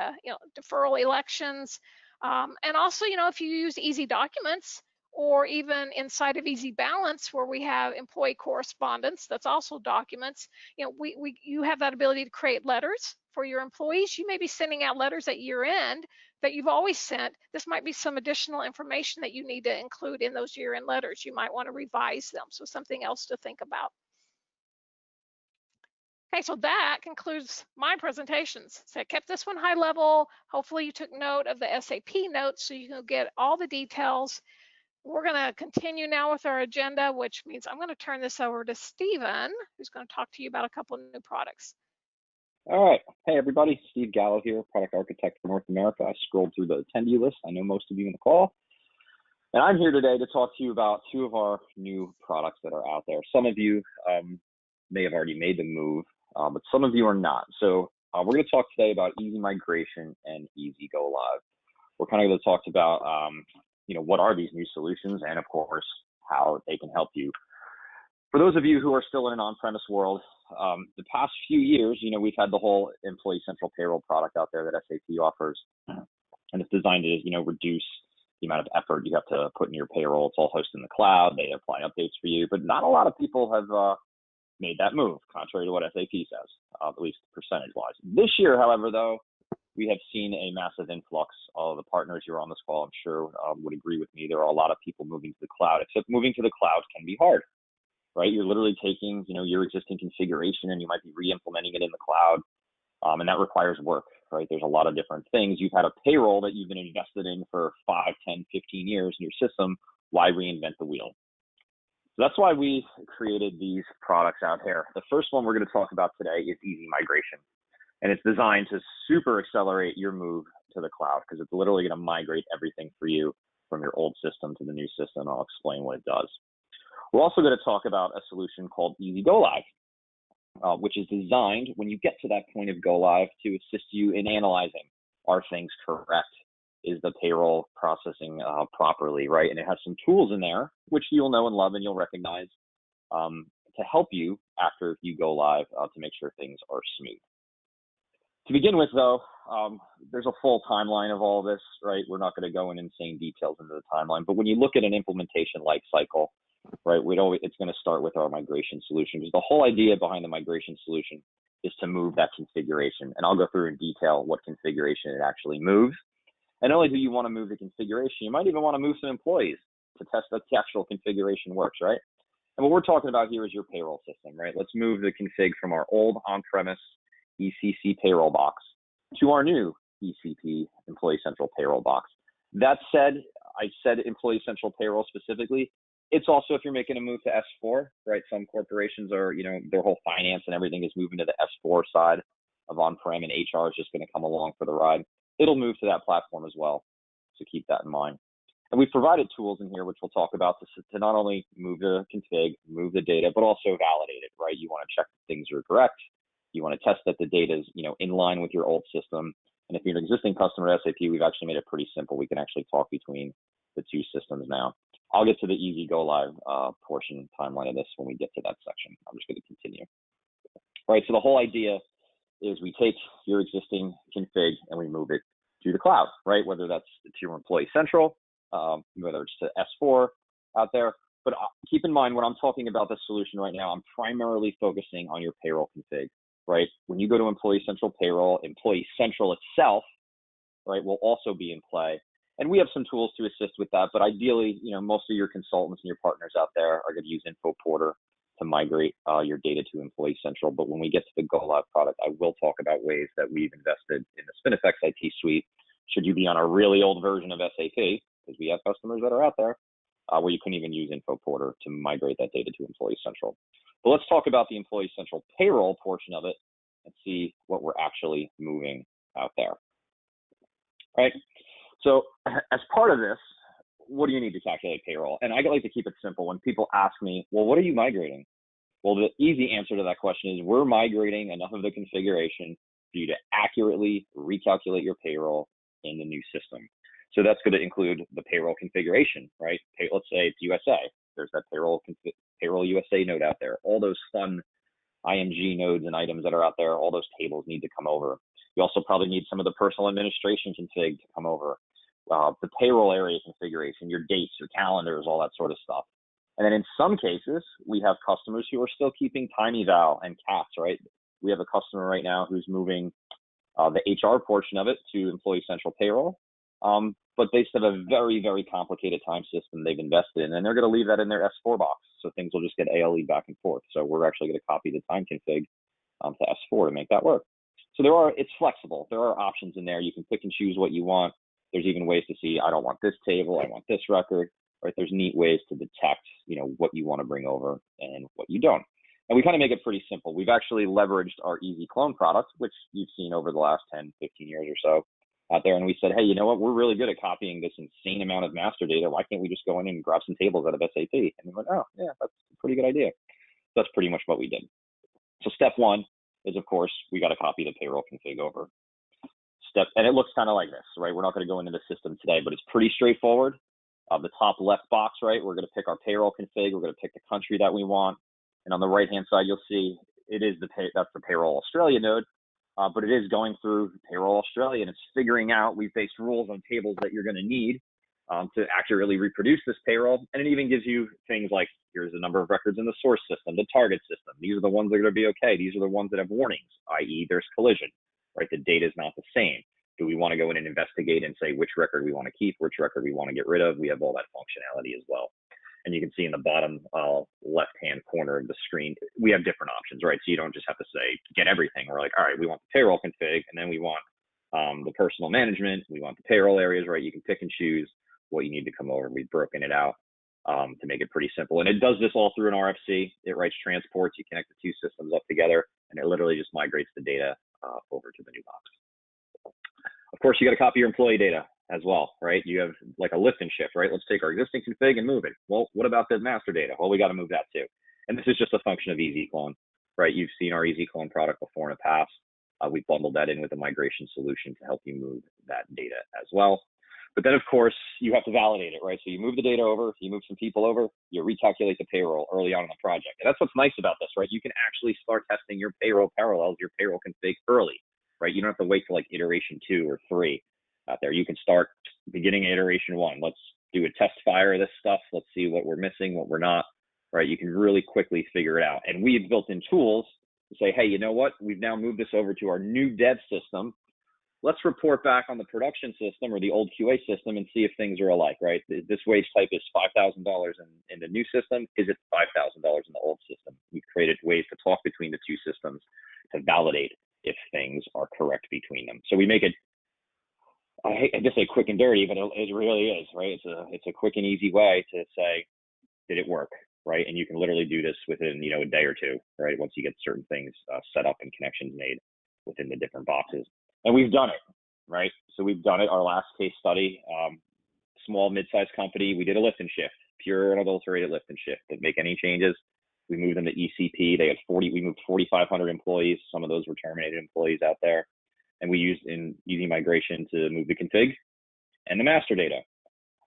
deferral elections. And also, if you use Easy Documents, or even inside of Easy Balance, where we have employee correspondence, that's also documents. You have that ability to create letters for your employees. You may be sending out letters at year end that you've always sent. This might be some additional information that you need to include in those year end letters. You might want to revise them, so something else to think about. Okay, so that concludes my presentations. So I kept this one high level. Hopefully you took note of the SAP notes so you can get all the details. We're going to continue now with our agenda, which means I'm going to turn this over to Stephen, who's going to talk to you about a couple of new products. All right. Hey, everybody. Steve Gallo here, product architect for North America. I scrolled through the attendee list. I know most of you in the call. And I'm here today to talk to you about two of our new products that are out there. Some of you may have already made the move, but some of you are not. So we're going to talk today about Easy Migration and Easy Go Live. We're kind of going to talk about what are these new solutions, and of course, how they can help you. For those of you who are still in an on-premise world, the past few years, we've had the whole Employee Central Payroll product out there that SAP offers, and it's designed to, reduce the amount of effort you have to put in your payroll. It's all hosted in the cloud. They apply updates for you, but not a lot of people have made that move, contrary to what SAP says, at least percentage-wise. This year, however, though, we have seen a massive influx. All of the partners who are on this call, I'm sure, would agree with me. There are a lot of people moving to the cloud, except moving to the cloud can be hard, right? You're literally taking, your existing configuration and you might be re-implementing it in the cloud, and that requires work, right? There's a lot of different things. You've had a payroll that you've been invested in for 5, 10, 15 years in your system. Why reinvent the wheel? So that's why we created these products out here. The first one we're going to talk about today is Easy Migration. And it's designed to super accelerate your move to the cloud because it's literally going to migrate everything for you from your old system to the new system. I'll explain what it does. We're also going to talk about a solution called Easy Go Live, which is designed when you get to that point of go live to assist you in analyzing, are things correct? Is manages the payroll processing properly, right? And it has some tools in there, which you'll know and love and you'll recognize to help you after you go live to make sure things are smooth. To begin with, though, there's a full timeline of all this, right? We're not going to go in insane details into the timeline, but when you look at an implementation life cycle, right, it's going to start with our migration solution, because the whole idea behind the migration solution is to move that configuration. And I'll go through in detail what configuration it actually moves. And not only do you want to move the configuration, you might even want to move some employees to test that the actual configuration works, right? And what we're talking about here is your payroll system, right? Let's move the config from our old on-premise ECC payroll box to our new ECP Employee Central payroll box. That said, I said Employee Central payroll specifically. It's also if you're making a move to S4, right? Some corporations are, their whole finance and everything is moving to the S4 side of on-prem, and HR is just going to come along for the ride. It'll move to that platform as well, so keep that in mind. And we've provided tools in here, which we'll talk about, to not only move the config, move the data, but also validate it, right? You want to check that things are correct. You want to test that the data is, in line with your old system. And if you're an existing customer at SAP, we've actually made it pretty simple. We can actually talk between the two systems now. I'll get to the easy go live portion timeline of this when we get to that section. I'm just going to continue. All right, so the whole idea is we take your existing config and we move it to the cloud, right? Whether that's to your Employee Central, whether it's to S4 out there. But keep in mind, when I'm talking about this solution right now, I'm primarily focusing on your payroll config, right? When you go to Employee Central Payroll, Employee Central itself, right, will also be in play. And we have some tools to assist with that, but ideally, most of your consultants and your partners out there are going to use InfoPorter to migrate your data to Employee Central. But when we get to the Go Live product, I will talk about ways that we've invested in the SpinFX IT suite. Should you be on a really old version of SAP, because we have customers that are out there, where you can even use InfoPorter to migrate that data to Employee Central. But let's talk about the Employee Central payroll portion of it and see what we're actually moving out there. Right? So as part of this, what do you need to calculate payroll? And I like to keep it simple. When people ask me, well, what are you migrating? Well, the easy answer to that question is we're migrating enough of the configuration for you to accurately recalculate your payroll in the new system. So that's going to include the payroll configuration, right? Let's say it's USA. There's that payroll USA node out there. All those fun IMG nodes and items that are out there, all those tables need to come over. You also probably need some of the personal administration config to come over. The payroll area configuration, your dates, your calendars, all that sort of stuff. And then in some cases, we have customers who are still keeping time eval and CATs, right? We have a customer right now who's moving the HR portion of it to Employee Central Payroll, but they still have a very, very complicated time system they've invested in, and they're going to leave that in their S4 box, so things will just get ALE back and forth. So we're actually going to copy the time config to S4 to make that work. So it's flexible. There are options in there. You can pick and choose what you want. There's even ways to see, I don't want this table, I want this record, right? There's neat ways to detect, what you want to bring over and what you don't. And we kind of make it pretty simple. We've actually leveraged our Easy Clone product, which you've seen over the last 10, 15 years or so out there. And we said, hey, you know what? We're really good at copying this insane amount of master data. Why can't we just go in and grab some tables out of SAP? And we went, oh, yeah, that's a pretty good idea. So that's pretty much what we did. So step one is, of course, we got to copy the payroll config over. And it looks kind of like this, right? We're not going to go into the system today, but it's pretty straightforward. The top left box, right? We're going to pick our payroll config. We're going to pick the country that we want. And on the right-hand side, you'll see that's the Payroll Australia node, but it is going through Payroll Australia, and it's figuring out, we've based rules on tables that you're going to need to accurately reproduce this payroll. And it even gives you things like, here's the number of records in the source system, the target system. These are the ones that are going to be okay. These are the ones that have warnings, i.e. there's collision, right? The data is not the same. Do we want to go in and investigate and say which record we want to keep, which record we want to get rid of? We have all that functionality as well. And you can see in the bottom left-hand corner of the screen, we have different options, right? So you don't just have to say, get everything. We're like, all right, we want the payroll config, and then we want the personal management. We want the payroll areas, right? You can pick and choose what you need to come over. We've broken it out to make it pretty simple. And it does this all through an RFC. It writes transports. You connect the two systems up together, and it literally just migrates the data over to the new box. Of course, you got to copy your employee data as well, right? You have like a lift and shift, right? Let's take our existing config and move it. Well, what about the master data? Well, we got to move that too. And this is just a function of Easy Clone, right? You've seen our Easy Clone product before in the past. We bundled that in with a migration solution to help you move that data as well. But then, of course, you have to validate it, right? So you move the data over, you move some people over, you recalculate the payroll early on in the project. And that's what's nice about this, right? You can actually start testing your payroll parallels, your payroll config early, right? You don't have to wait for like iteration 2 or 3 out there. You can start beginning iteration 1. Let's do a test fire of this stuff. Let's see what we're missing, what we're not, right? You can really quickly figure it out. And we've built in tools to say, hey, you know what? We've now moved this over to our new dev system. Let's report back on the production system or the old QA system and see if things are alike, right? This wage type is $5,000 in the new system. Is it $5,000 in the old system? We've created ways to talk between the two systems to validate if things are correct between them. So we make it, I hate to say quick and dirty, but it really is, right? It's a quick and easy way to say, did it work, right? And you can literally do this within, a day or two, right? Once you get certain things set up and connections made within the different boxes. And we've done it, right? So we've done it. Our last case study, small, mid-sized company, we did a lift and shift, pure unadulterated lift and shift. Didn't make any changes. We moved them to ECP. They had we moved 4,500 employees. Some of those were terminated employees out there. And we used in Easy Migration to move the config and the master data.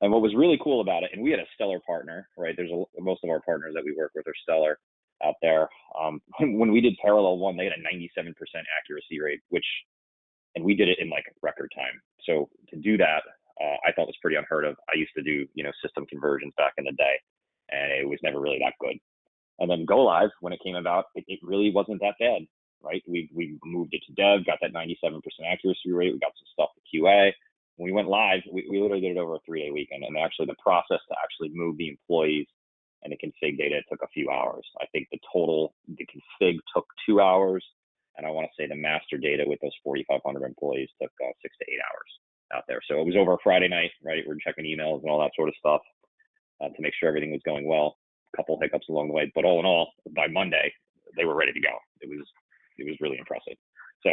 And what was really cool about it, and we had a stellar partner, right? Most of our partners that we work with are stellar out there. When we did Parallel 1, they had a 97% accuracy rate, and we did it in like record time. So to do that, I thought was pretty unheard of. I used to do, system conversions back in the day, and it was never really that good. And then Go Live, when it came about, it really wasn't that bad, right? We moved it to dev, got that 97% accuracy rate. We got some stuff to QA. When we went live, we literally did it over a 3-day weekend. And actually the process to actually move the employees and the config data took a few hours. I think the config took 2 hours. And I want to say the master data with those 4,500 employees took 6 to 8 hours out there. So it was over a Friday night, right? We're checking emails and all that sort of stuff to make sure everything was going well. A couple of hiccups along the way, but all in all, by Monday, they were ready to go. It was really impressive. So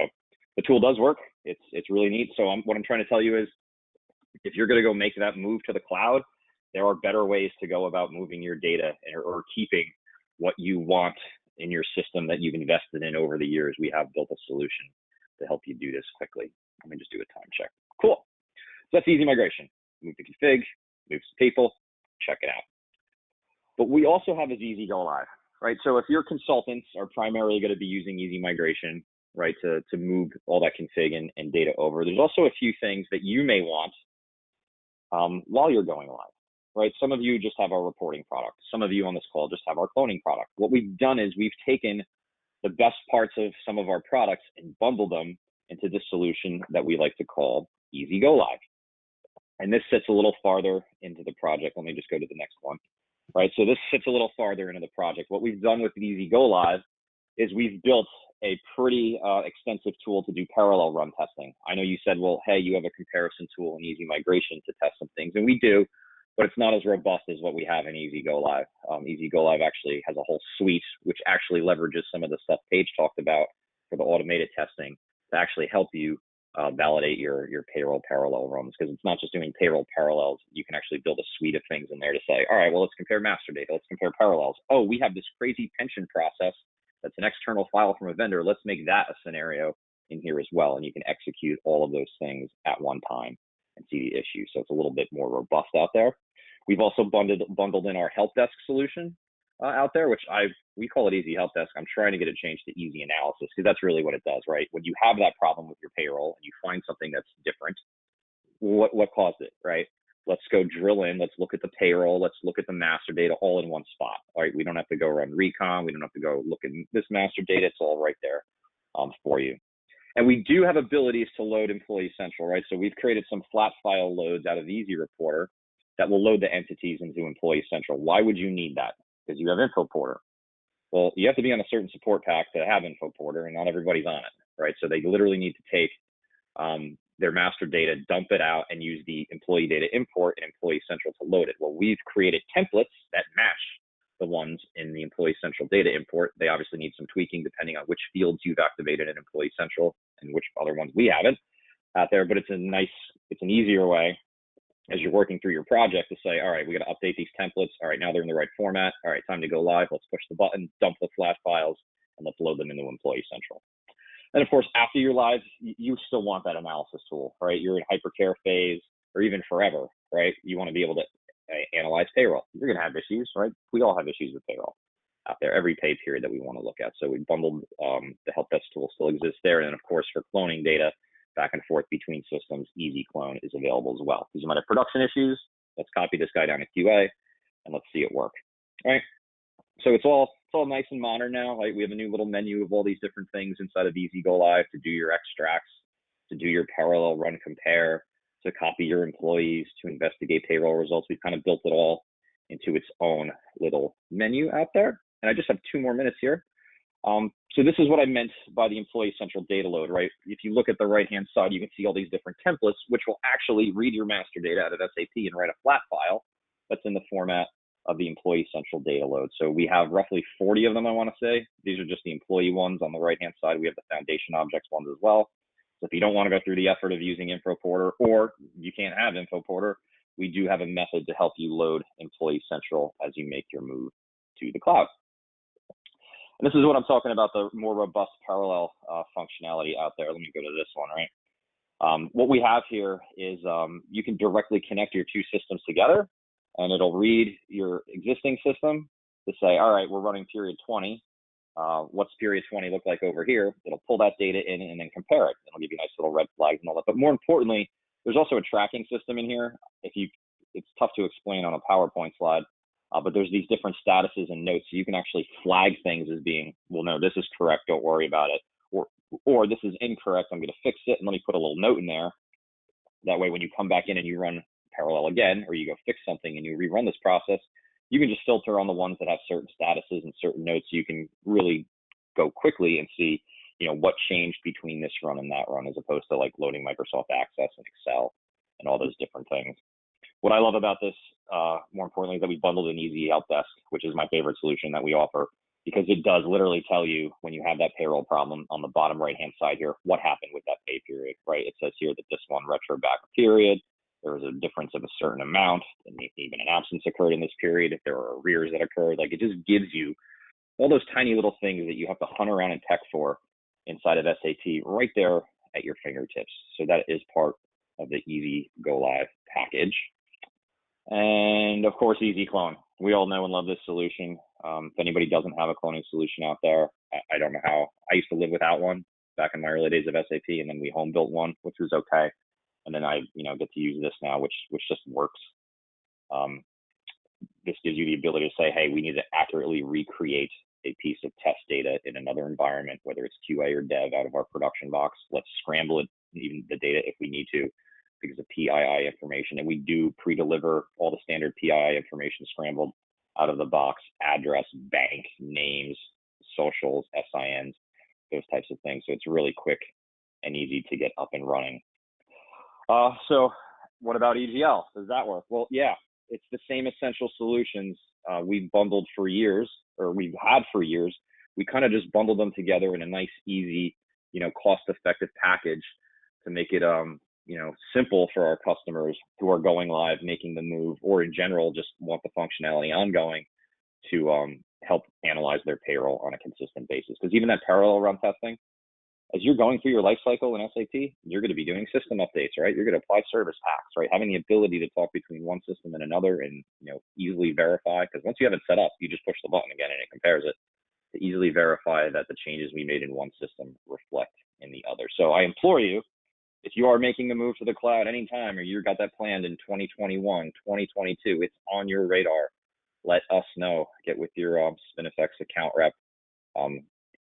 the tool does work. It's really neat. So what I'm trying to tell you is, if you're going to go make that move to the cloud, there are better ways to go about moving your data or keeping what you want in your system that you've invested in over the years. We have built a solution to help you do this quickly. Let me just do a time check. Cool. So that's Easy Migration. Move the config, move some people, check it out. But we also have is Easy Go Live, right? So if your consultants are primarily going to be using Easy Migration, right, to move all that config and data over, there's also a few things that you may want while you're going live. Right? Some of you just have our reporting product. Some of you on this call just have our cloning product. What we've done is we've taken the best parts of some of our products and bundled them into this solution that we like to call Easy Go Live. And this sits a little farther into the project. Let me just go to the next one. Right? So this sits a little farther into the project. What we've done with Easy Go Live is we've built a pretty extensive tool to do parallel run testing. I know you said, well, hey, you have a comparison tool in Easy Migration to test some things, and we do, but it's not as robust as what we have in Easy Go Live. Easy Go Live actually has a whole suite, which actually leverages some of the stuff Paige talked about for the automated testing to actually help you validate your payroll parallel runs, because it's not just doing payroll parallels. You can actually build a suite of things in there to say, all right, well, let's compare master data. Let's compare parallels. Oh, we have this crazy pension process that's an external file from a vendor. Let's make that a scenario in here as well. And you can execute all of those things at one time and see the issue. So it's a little bit more robust out there. We've also bundled in our help desk solution out there, which we call it Easy Help Desk. I'm trying to get it changed to Easy Analysis, because that's really what it does, right? When you have that problem with your payroll and you find something that's different, what caused it, right? Let's go drill in. Let's look at the payroll. Let's look at the master data all in one spot. All right, we don't have to go run recon. We don't have to go look at this master data. It's all right there for you. And we do have abilities to load Employee Central, right? So we've created some flat file loads out of Easy Reporter that will load the entities into Employee Central. Why would you need that? Because you have InfoPorter. Well, you have to be on a certain support pack to have InfoPorter, and not everybody's on it, right? So they literally need to take their master data, dump it out, and use the employee data import in Employee Central to load it. Well, we've created templates that match the ones in the Employee Central data import. They obviously need some tweaking depending on which fields you've activated in Employee Central and which other ones we haven't out there, but it's an easier way as you're working through your project to say, all right, we got to update these templates. All right, now they're in the right format. All right, time to go live. Let's push the button, dump the flat files, and let's load them into Employee Central. And of course, after you're live, you still want that analysis tool, right? You're in hypercare phase, or even forever, right? You want to be able to analyze payroll. You're going to have issues, right? We all have issues with payroll out there, every pay period that we want to look at. So we bundled the help desk tool still exists there. And then of course, for cloning data back and forth between systems, Easy Clone is available as well. Because you might have production issues. Let's copy this guy down to QA and let's see it work, right? So it's all nice and modern now. Like we have a new little menu of all these different things inside of Easy Go Live to do your extracts, to do your parallel run compare, to copy your employees, to investigate payroll results. We've kind of built it all into its own little menu out there. And I just have 2 more minutes here. So this is what I meant by the Employee Central Data Load, right? If you look at the right-hand side, you can see all these different templates, which will actually read your master data out of SAP and write a flat file that's in the format of the Employee Central Data Load. So we have roughly 40 of them, I want to say. These are just the employee ones. On the right-hand side, we have the foundation objects ones as well. So if you don't want to go through the effort of using InfoPorter, or you can't have InfoPorter, we do have a method to help you load Employee Central as you make your move to the cloud. And this is what I'm talking about, the more robust parallel functionality out there. Let me go to this one, right? What we have here is you can directly connect your 2 systems together, and it'll read your existing system to say, all right, we're running period 20. What's period 20 look like over here? It'll pull that data in and then compare it. It'll give you nice little red flags and all that. But more importantly, there's also a tracking system in here. It's tough to explain on a PowerPoint slide. But there's these different statuses and notes, so you can actually flag things as being, well, no, this is correct, don't worry about it, or this is incorrect, I'm going to fix it, and let me put a little note in there. That way, when you come back in and you run parallel again, or you go fix something and you rerun this process, you can just filter on the ones that have certain statuses and certain notes, so you can really go quickly and see, what changed between this run and that run, as opposed to like loading Microsoft Access and Excel and all those different things. What I love about this, more importantly, is that we bundled an Easy Help Desk, which is my favorite solution that we offer, because it does literally tell you when you have that payroll problem on the bottom right-hand side here, what happened with that pay period, right? It says here that this one retro back a period, there was a difference of a certain amount, and even an absence occurred in this period, if there are arrears that occurred. Like, it just gives you all those tiny little things that you have to hunt around in tech for inside of SAP right there at your fingertips. So that is part of the Easy Go Live package. And of course, Easy Clone. We all know and love this solution. If anybody doesn't have a cloning solution out there, I don't know how. I used to live without one back in my early days of SAP, and then we home built one, which was okay. And then I, get to use this now, which just works. This gives you the ability to say, hey, we need to accurately recreate a piece of test data in another environment, whether it's QA or dev out of our production box. Let's scramble it, even the data if we need to, because of PII information. And we do pre-deliver all the standard PII information scrambled out of the box: address, bank, names, socials, SINs, those types of things. So it's really quick and easy to get up and running. So what about EGL? Does that work? Well, yeah, it's the same essential solutions we've bundled for years, or we've had for years. We kind of just bundled them together in a nice, easy, cost-effective package to make it, simple for our customers who are going live, making the move, or in general, just want the functionality ongoing to help analyze their payroll on a consistent basis. Because even that parallel run testing, as you're going through your life cycle in SAP, you're going to be doing system updates, right? You're going to apply service packs, right? Having the ability to talk between one system and another and, easily verify, because once you have it set up, you just push the button again and it compares it, to easily verify that the changes we made in one system reflect in the other. So I implore you, if you are making the move to the cloud anytime, or you got that planned in 2021, 2022, it's on your radar. Let us know. Get with your SpinFX account rep.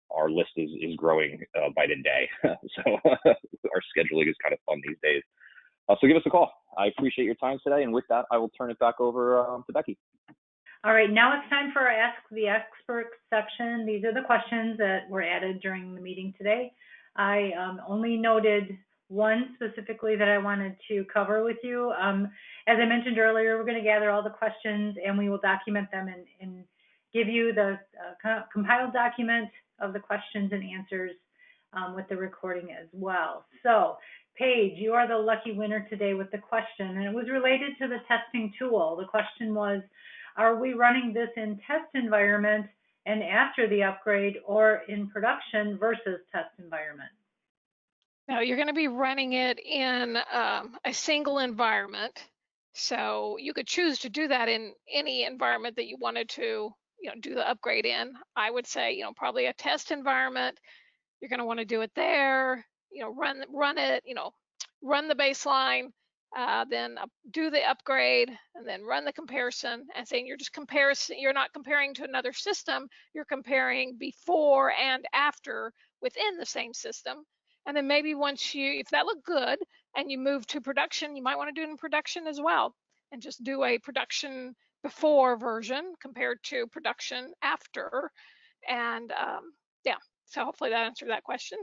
Our list is growing by the day. So our scheduling is kind of fun these days. So give us a call. I appreciate your time today. And with that, I will turn it back over to Becky. All right, now it's time for our Ask the Expert section. These are the questions that were added during the meeting today. I only noted one specifically that I wanted to cover with you. As I mentioned earlier, we're going to gather all the questions and we will document them and give you the compiled document of the questions and answers with the recording as well. So, Paige, you are the lucky winner today with the question, and it was related to the testing tool. The question was, are we running this in test environment and after the upgrade, or in production versus test environment? Now you're going to be running it in a single environment. So you could choose to do that in any environment that you wanted to, do the upgrade in. I would say, probably a test environment. You're going to want to do it there, run it, run the baseline, then do the upgrade, and then run the comparison. And saying you're not comparing to another system, you're comparing before and after within the same system. And then maybe if that looked good and you move to production, you might want to do it in production as well, and just do a production before version compared to production after. And yeah, so hopefully that answered that question.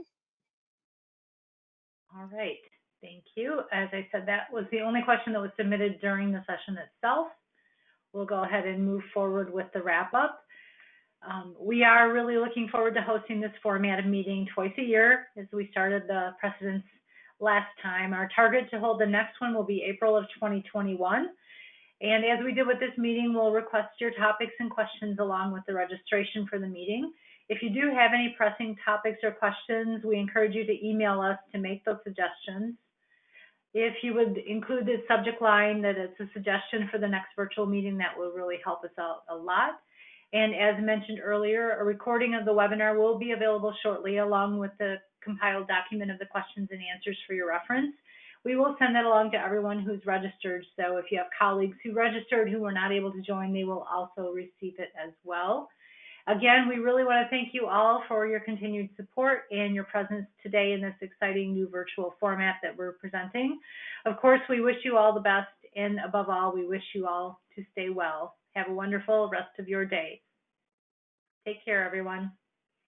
All right, thank you. As I said, that was the only question that was submitted during the session itself. We'll go ahead and move forward with the wrap up. We are really looking forward to hosting this format of meeting twice a year as we started the precedence last time. Our target to hold the next one will be April of 2021. And as we did with this meeting, we'll request your topics and questions along with the registration for the meeting. If you do have any pressing topics or questions, we encourage you to email us to make those suggestions. If you would include the subject line that it's a suggestion for the next virtual meeting, that will really help us out a lot. And as mentioned earlier, a recording of the webinar will be available shortly along with the compiled document of the questions and answers for your reference. We will send that along to everyone who's registered. So if you have colleagues who registered who were not able to join, they will also receive it as well. Again, we really want to thank you all for your continued support and your presence today in this exciting new virtual format that we're presenting. Of course, we wish you all the best, and above all, we wish you all to stay well. Have a wonderful rest of your day. Take care, everyone.